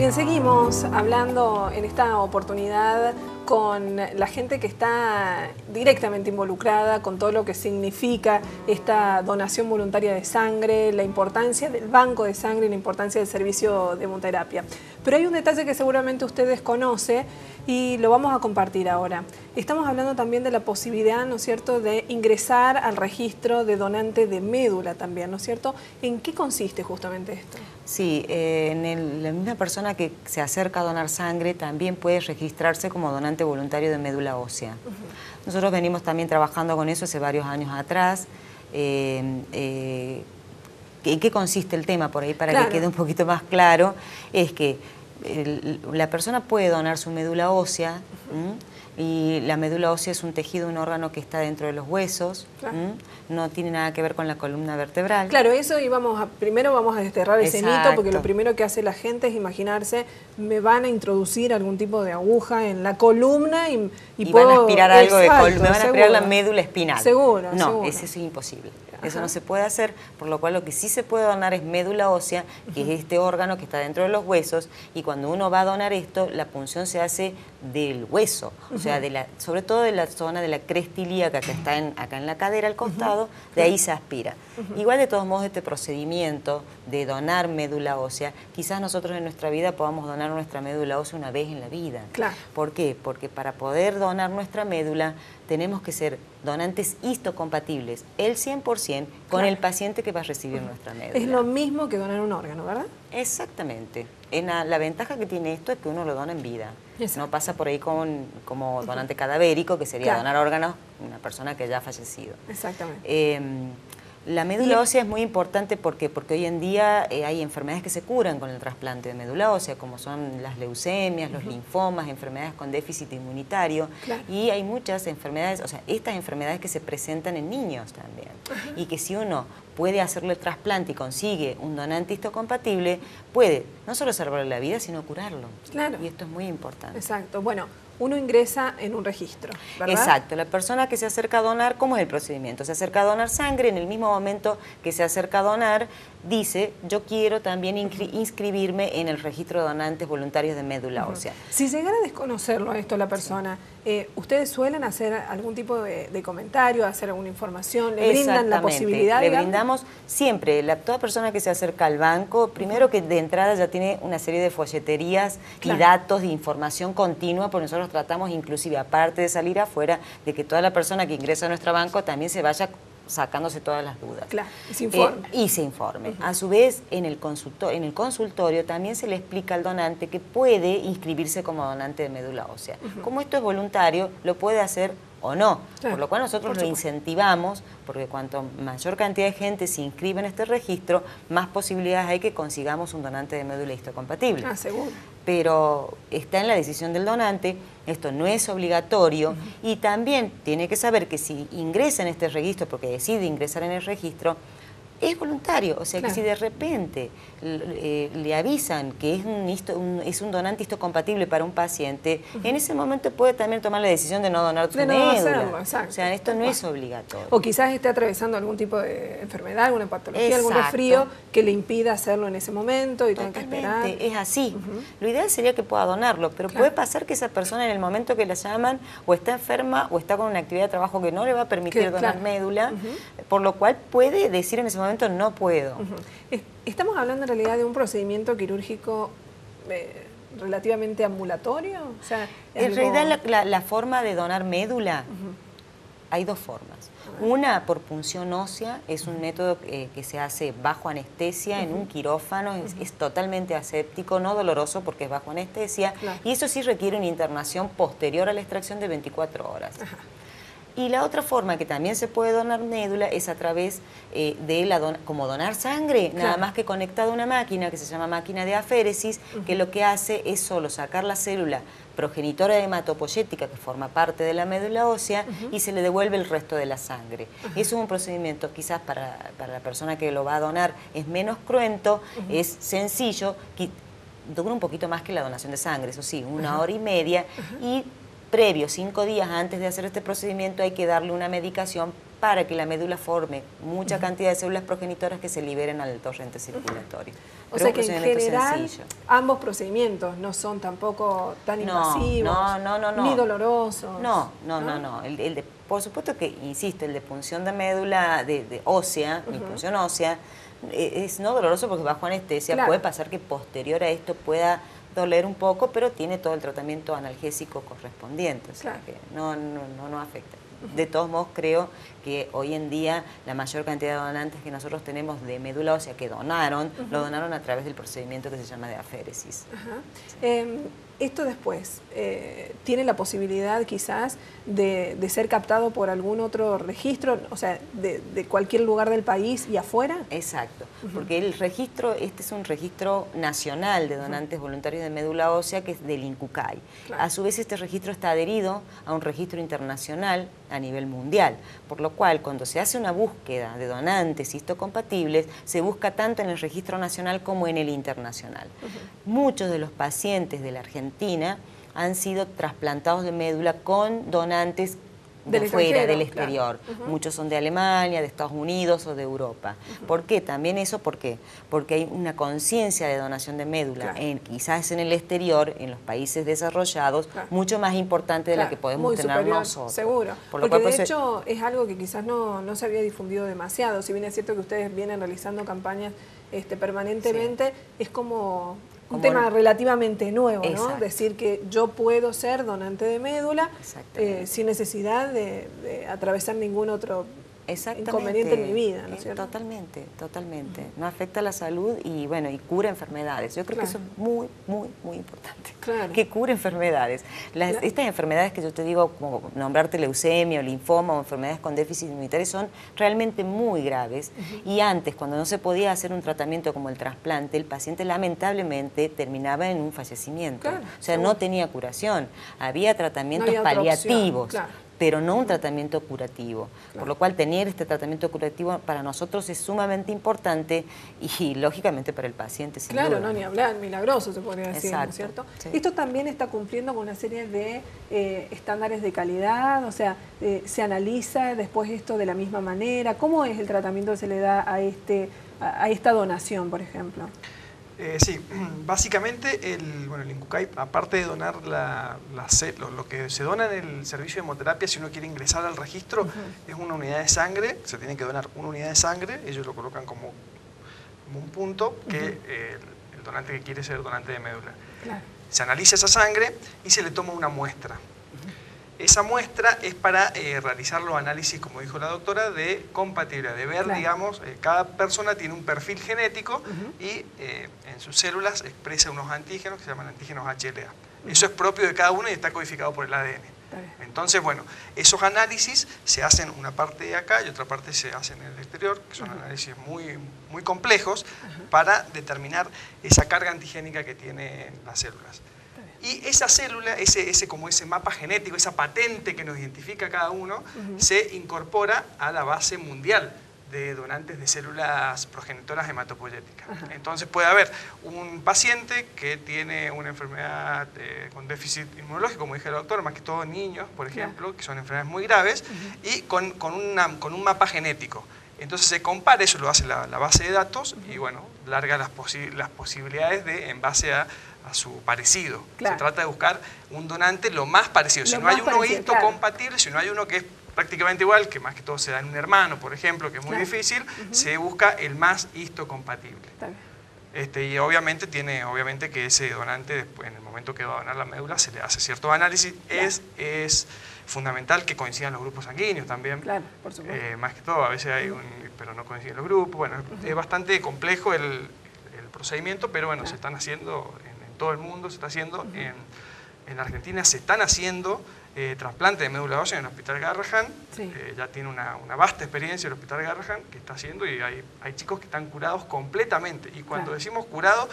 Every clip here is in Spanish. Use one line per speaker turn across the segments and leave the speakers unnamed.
Bien, seguimos hablando en esta oportunidad con la gente que está directamente involucrada con todo lo que significa esta donación voluntaria de sangre, la importancia del banco de sangre y la importancia del servicio de hemoterapia. Pero hay un detalle que seguramente usted desconoce y lo vamos a compartir ahora. Estamos hablando también de la posibilidad, ¿no es cierto?, de ingresar al registro de donante de médula también, ¿no es cierto? ¿En qué consiste justamente esto?
Sí, la misma persona que se acerca a donar sangre también puede registrarse como donante voluntario de médula ósea. Nosotros venimos también trabajando con eso hace varios años atrás. ¿En qué consiste el tema? Por ahí para que quede un poquito más claro, es que la persona puede donar su médula ósea, y la médula ósea es un tejido, un órgano que está dentro de los huesos, no tiene nada que ver con la columna vertebral.
Claro, eso primero vamos a desterrar ese mito, porque lo primero que hace la gente es imaginarse, me van a introducir algún tipo de aguja en la columna y puedo...
van a aspirar algo de columna, me van a aspirar la médula espinal.
Seguro,
no,
seguro.
Eso es imposible. Eso no se puede hacer, por lo cual lo que sí se puede donar es médula ósea, que es este órgano que está dentro de los huesos, y cuando uno va a donar esto, la punción se hace del hueso, o sea, sobre todo de la zona de la cresta ilíaca que está acá en la cadera al costado, de ahí se aspira. Igual de todos modos este procedimiento de donar médula ósea, quizás nosotros en nuestra vida podamos donar nuestra médula ósea una vez en la vida.
Claro.
¿Por qué? Porque para poder donar nuestra médula tenemos que ser donantes histocompatibles, el 100% con el paciente que va a recibir nuestra médula.
Es lo mismo que donar un órgano, ¿verdad?
Exactamente. La ventaja que tiene esto es que uno lo dona en vida. Exacto. No pasa por ahí como donante cadavérico, que sería donar órganos a una persona que ya ha fallecido.
Exactamente.
La médula ósea es muy importante porque hoy en día hay enfermedades que se curan con el trasplante de médula ósea, como son las leucemias, los linfomas, enfermedades con déficit inmunitario, y hay muchas enfermedades, o sea, estas enfermedades que se presentan en niños también, y que si uno puede hacerle el trasplante y consigue un donante histocompatible, puede no solo salvarle la vida, sino curarlo.
Claro.
Y esto es muy importante.
Exacto. Bueno, uno ingresa en un registro, ¿verdad?
Exacto. La persona que se acerca a donar, ¿cómo es el procedimiento? Se acerca a donar sangre, en el mismo momento que se acerca a donar, dice, yo quiero también inscribirme en el registro de donantes voluntarios de médula ósea.
Si llegara a desconocerlo esto la persona, ¿ustedes suelen hacer algún tipo de comentario, hacer alguna información? ¿Le brindan la posibilidad?
Le brindamos siempre, toda persona que se acerca al banco, primero que de entrada ya tiene una serie de folleterías y datos de información continua, porque nosotros tratamos inclusive, aparte de salir afuera, de que toda la persona que ingresa a nuestro banco también se vaya sacándose todas las dudas.
Claro, y se informe.
Y se informe. A su vez, en el consultorio también se le explica al donante que puede inscribirse como donante de médula ósea. Como esto es voluntario, lo puede hacer o no, por lo cual nosotros lo incentivamos, porque cuanto mayor cantidad de gente se inscribe en este registro, más posibilidades hay que consigamos un donante de médula histocompatible.
Seguro.
Pero está en la decisión del donante, esto no es obligatorio, y también tiene que saber que si ingresa en este registro, porque decide ingresar en el registro, es voluntario, o sea que si de repente le avisan que es un donante histocompatible para un paciente, en ese momento puede también tomar la decisión de no donar su médula. O sea, esto no es obligatorio.
O quizás esté atravesando algún tipo de enfermedad, alguna patología, algún resfrío que le impida hacerlo en ese momento y tenga que esperar.
Es así. Lo ideal sería que pueda donarlo, pero puede pasar que esa persona en el momento que la llaman o está enferma o está con una actividad de trabajo que no le va a permitir donar médula, por lo cual puede decir en ese momento no puedo.
Estamos hablando en realidad de un procedimiento quirúrgico relativamente ambulatorio. O sea,
en realidad la forma de donar médula, hay dos formas. Una, por punción ósea, es un método que se hace bajo anestesia en un quirófano, es totalmente aséptico, no doloroso porque es bajo anestesia, y eso sí requiere una internación posterior a la extracción de 24 horas. Y la otra forma que también se puede donar médula es a través como donar sangre, nada más que conectado a una máquina que se llama máquina de aféresis, que lo que hace es solo sacar la célula progenitora de hematopoyética que forma parte de la médula ósea y se le devuelve el resto de la sangre. Eso es un procedimiento quizás para la persona que lo va a donar es menos cruento, es sencillo, dura un poquito más que la donación de sangre, eso sí, 1 hora y media, y previo, 5 días antes de hacer este procedimiento, hay que darle una medicación para que la médula forme mucha cantidad de células progenitoras que se liberen al torrente circulatorio.
O sea que en general ambos procedimientos no son tampoco tan invasivos, ni dolorosos.
No. Por supuesto que, insisto, el de punción de médula ósea, punción ósea, es no doloroso porque bajo anestesia. Claro. Puede pasar que posterior a esto pueda doler un poco, pero tiene todo el tratamiento analgésico correspondiente, o sea que no afecta. De todos modos, creo que hoy en día la mayor cantidad de donantes que nosotros tenemos de médula ósea que donaron, lo donaron a través del procedimiento que se llama de aféresis.
Sí. Esto después, ¿tiene la posibilidad quizás de ser captado por algún otro registro, o sea, de cualquier lugar del país y afuera?
Exacto, porque el registro, este es un registro nacional de donantes voluntarios de médula ósea que es del INCUCAI. Claro. A su vez, este registro está adherido a un registro internacional a nivel mundial, por lo cual cuando se hace una búsqueda de donantes histocompatibles, se busca tanto en el registro nacional como en el internacional. Muchos de los pacientes de la Argentina han sido trasplantados de médula con donantes de afuera, del exterior. Claro. Muchos son de Alemania, de Estados Unidos o de Europa. ¿Por qué? También eso, ¿por qué? Porque hay una conciencia de donación de médula, quizás en el exterior, en los países desarrollados, mucho más importante de la que podemos tener nosotros.
Seguro, porque de hecho es algo que quizás no se había difundido demasiado. Si bien es cierto que ustedes vienen realizando campañas permanentemente, es como un tema relativamente nuevo, ¿no? Decir que yo puedo ser donante de médula sin necesidad de atravesar ningún otro inconveniente en mi vida, ¿no es cierto?
Totalmente. No afecta la salud y bueno, y cura enfermedades. Yo creo que eso es muy importante. Claro. Que cure enfermedades. Estas enfermedades que yo te digo, como nombrarte leucemia o linfoma o enfermedades con déficit inmunitario, son realmente muy graves. Y antes, cuando no se podía hacer un tratamiento como el trasplante, el paciente lamentablemente terminaba en un fallecimiento. Claro, o sea, no tenía curación. Había tratamientos paliativos. Pero no un tratamiento curativo. Por lo cual tener este tratamiento curativo para nosotros es sumamente importante y lógicamente para el paciente sin duda.
No, ni hablar, milagroso se podría decir, ¿no es cierto? Sí. Esto también está cumpliendo con una serie de estándares de calidad, o sea, se analiza después esto de la misma manera. ¿Cómo es el tratamiento que se le da a esta donación, por ejemplo?
Sí, básicamente el INCUCAI, aparte de donar lo que se dona en el servicio de hemoterapia, si uno quiere ingresar al registro, es una unidad de sangre, se tiene que donar una unidad de sangre, ellos lo colocan como un punto que el donante que quiere ser donante de médula. Claro. Se analiza esa sangre y se le toma una muestra. Esa muestra es para realizar los análisis, como dijo la doctora, de compatibilidad, de ver, digamos, cada persona tiene un perfil genético y en sus células expresa unos antígenos que se llaman antígenos HLA. Eso es propio de cada uno y está codificado por el ADN. Entonces, bueno, esos análisis se hacen una parte acá y otra parte se hace en el exterior, que son análisis muy complejos para determinar esa carga antigénica que tienen las células. Y esa célula, como ese mapa genético, esa patente que nos identifica a cada uno, se incorpora a la base mundial de donantes de células progenitoras hematopoyéticas. Entonces puede haber un paciente que tiene una enfermedad con déficit inmunológico, como dije el doctor, más que todo niños, por ejemplo, que son enfermedades muy graves, y con un mapa genético. Entonces se compara, eso lo hace la base de datos, y bueno, larga las posibilidades en base a su parecido. Se trata de buscar un donante lo más parecido. Si no hay uno histocompatible, si no hay uno que es prácticamente igual, que más que todo se da en un hermano, por ejemplo, que es muy difícil, se busca el más histocompatible. Y obviamente que ese donante, después, en el momento que va a donar la médula, se le hace ciertos análisis. Es fundamental que coincidan los grupos sanguíneos también. Claro, por supuesto. Más que todo, a veces hay pero no coinciden los grupos. Bueno, es bastante complejo el procedimiento, pero bueno, se están haciendo en todo el mundo, se está haciendo en Argentina, se están haciendo trasplante de médula ósea en el Hospital Garrahan. Ya tiene una vasta experiencia el Hospital Garrahan que está haciendo, y hay chicos que están curados completamente. Y cuando decimos curados,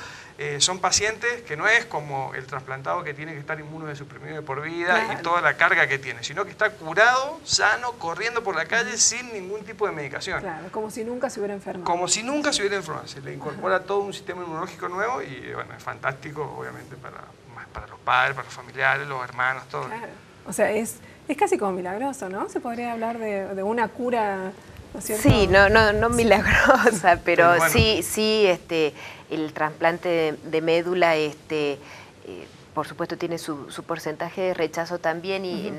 son pacientes que no es como el trasplantado que tiene que estar inmunodesuprimido de por vida y toda la carga que tiene, sino que está curado, sano, corriendo por la calle sin ningún tipo de medicación.
Claro, como si nunca se hubiera enfermado.
Como si nunca se hubiera enfermado. Se le incorpora todo un sistema inmunológico nuevo y bueno, es fantástico, obviamente, para los padres, para los familiares, los hermanos, todo.
O sea, es casi como milagroso, ¿no? Se podría hablar de una cura, ¿no es cierto?
Sí, no milagrosa, pero
bueno.
sí, el trasplante de médula, por supuesto tiene su porcentaje de rechazo también y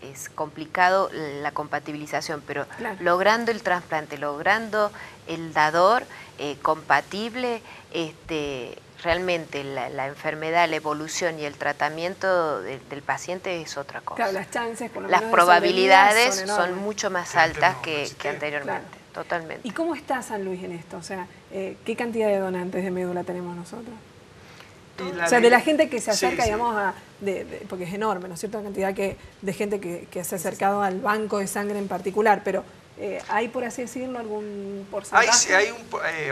es complicado la compatibilización, pero
claro,
logrando el trasplante, logrando el dador compatible, realmente la enfermedad, la evolución y el tratamiento del paciente es otra cosa.
claro, las chances, por lo
Las
menos de
probabilidades
sobrevida
son
enormes.
mucho más
Que antes
altas
no
que
existía.
anteriormente,
Claro.
totalmente.
¿Y cómo está San Luis en esto? O sea, ¿qué cantidad de donantes de médula tenemos nosotros?
Y
O sea, de la gente que se acerca,
sí,
digamos, porque es enorme, ¿no es cierto? La cantidad de gente que se ha acercado al banco de sangre en particular, pero ¿hay, por así decirlo, algún porcentaje?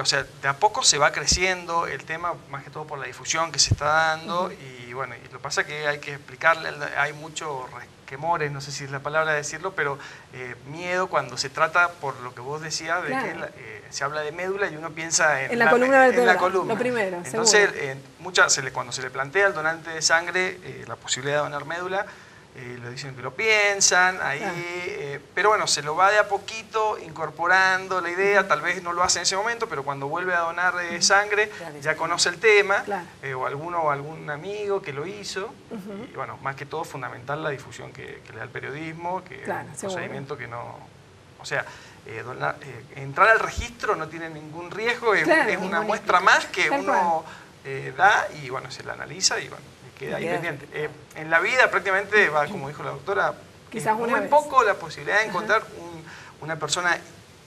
O sea, de a poco se va creciendo el tema, más que todo por la difusión que se está dando, y bueno, y lo que pasa es que hay que explicarle, hay mucho resquemores, no sé si es la palabra decirlo, pero miedo cuando se trata, por lo que vos decías, de
claro,
que se habla de médula y uno piensa en
la columna vertebral,
la columna.
lo primero,
Entonces,
seguro.
cuando se le plantea al donante de sangre la posibilidad de donar médula, lo dicen que lo piensan, ahí,
Claro.
pero bueno, se lo va de a poquito incorporando la idea, tal vez no lo hace en ese momento, pero cuando vuelve a donar sangre ya conoce el tema,
Claro.
o algún amigo que lo hizo, y bueno, más que todo fundamental la difusión que le da el periodismo, que
Claro,
es un
seguro.
procedimiento que no, o sea, entrar al registro no tiene ningún riesgo,
Claro,
es una
ningún
muestra más que
Tal
uno da y bueno, se la analiza y bueno, queda ahí
Queda.
pendiente. En la vida prácticamente va, como dijo la doctora,
Quizás
es
una
muy
vez.
poco la posibilidad de encontrar una persona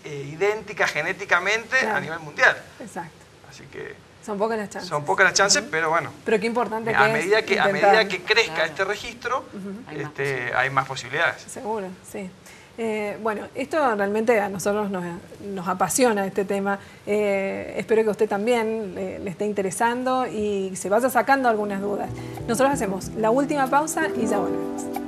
idéntica genéticamente
Claro.
a nivel mundial.
Exacto.
Así que
Son pocas las chances.
son pocas las chances, pero bueno,
Pero qué importante
a
que
medida
es
que
intentar.
crezca
Claro.
este registro,
Hay más posibilidades.
hay más posibilidades.
Seguro, sí. Bueno, esto realmente a nosotros nos apasiona este tema. Espero que a usted también le esté interesando y se vaya sacando algunas dudas. Nosotros hacemos la última pausa y ya volvemos.